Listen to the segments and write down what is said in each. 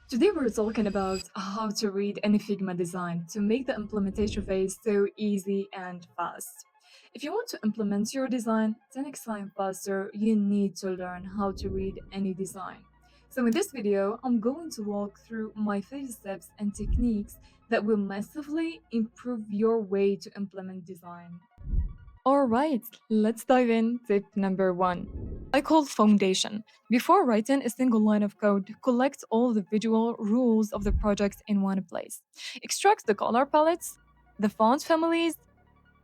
Today we're talking about how to read any Figma design to make the implementation phase so easy and fast. If you want to implement your design 10x time faster, you need to learn how to read any design. So in this video, I'm going to walk through my 5 steps and techniques that will massively improve your way to implement design. All right, let's dive in. Tip number one. I call foundation. Before writing a single line of code, collect all the visual rules of the project in one place. Extract the color palettes, the font families,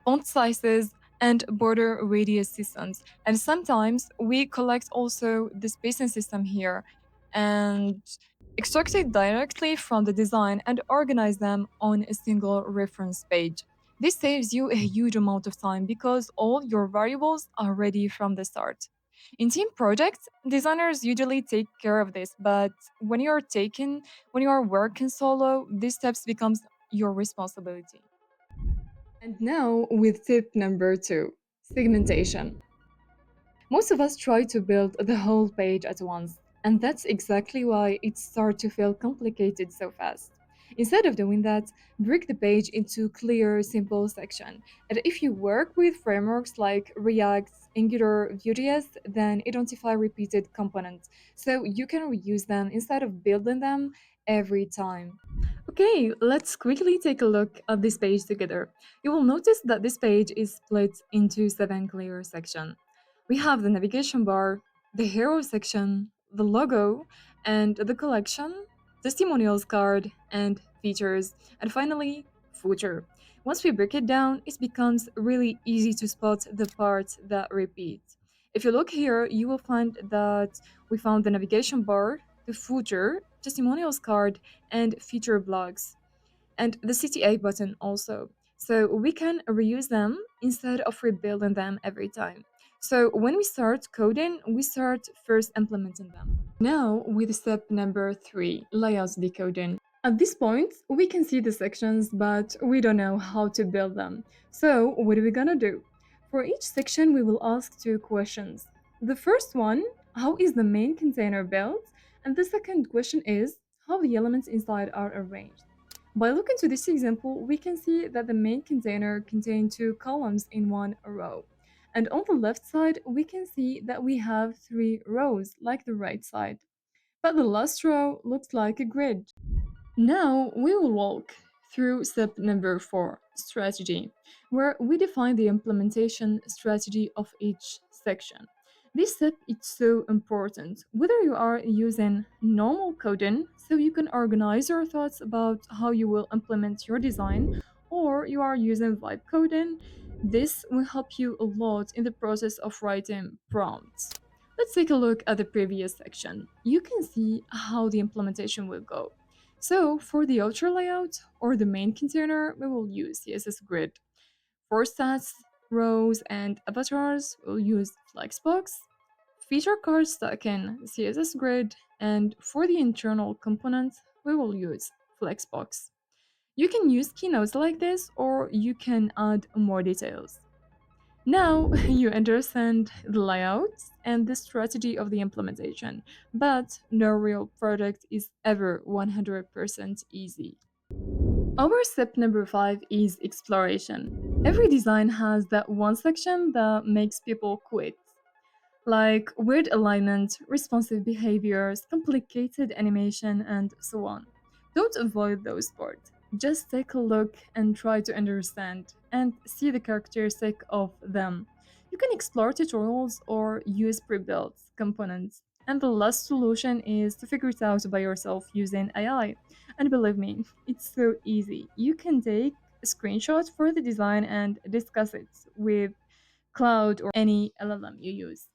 font sizes, and border radius systems. And sometimes we collect also the spacing system here and extract it directly from the design and organize them on a single reference page. This saves you a huge amount of time because all your variables are ready from the start. In team projects, designers usually take care of this, but when you are working solo, these steps becomes your responsibility. And now with tip number two, segmentation. Most of us try to build the whole page at once, and that's exactly why it starts to feel complicated so fast. Instead of doing that, break the page into clear, simple sections. And if you work with frameworks like React, Angular, Vue.js, then identify repeated components so you can reuse them instead of building them every time. Okay, let's quickly take a look at this page together. You will notice that this page is split into 7 clear sections. We have the navigation bar, the hero section, the logo, and the collection, testimonials card, and features, and finally, footer. Once we break it down, it becomes really easy to spot the parts that repeat. If you look here, you will find that we found the navigation bar, the footer, testimonials card, and feature blogs, and the CTA button also. So we can reuse them instead of rebuilding them every time. So when we start coding, we start first implementing them. Now with step number three, layout decoding. At this point, we can see the sections, but we don't know how to build them. So what are we gonna do? For each section, we will ask 2 questions. The first one, how is the main container built? And the second question is, how the elements inside are arranged. By looking to this example, we can see that the main container contains 2 columns in one row. And on the left side, we can see that we have 3 rows, like the right side. But the last row looks like a grid. Now we will walk through step number four, strategy, where we define the implementation strategy of each section. This step is so important, whether you are using normal coding so you can organize your thoughts about how you will implement your design, or you are using vibe coding. This will help you a lot in the process of writing prompts. Let's take a look at the previous section. You can see how the implementation will go. So for the outer layout or the main container, we will use CSS Grid. For stats, rows, and avatars, we'll use Flexbox. Feature cards stuck in CSS Grid, and for the internal components, we will use Flexbox. You can use keynotes like this, or you can add more details. Now you understand the layout and the strategy of the implementation, but no real project is ever 100% easy. Our step number five is exploration. Every design has that one section that makes people quit, like weird alignment, responsive behaviors, complicated animation, and so on. Don't avoid those parts. Just take a look and try to understand and see the characteristic of them. You can explore tutorials or use pre-built components. And the last solution is to figure it out by yourself using AI. And believe me, it's so easy. You can take a screenshot for the design and discuss it with Cloud or any LLM you use.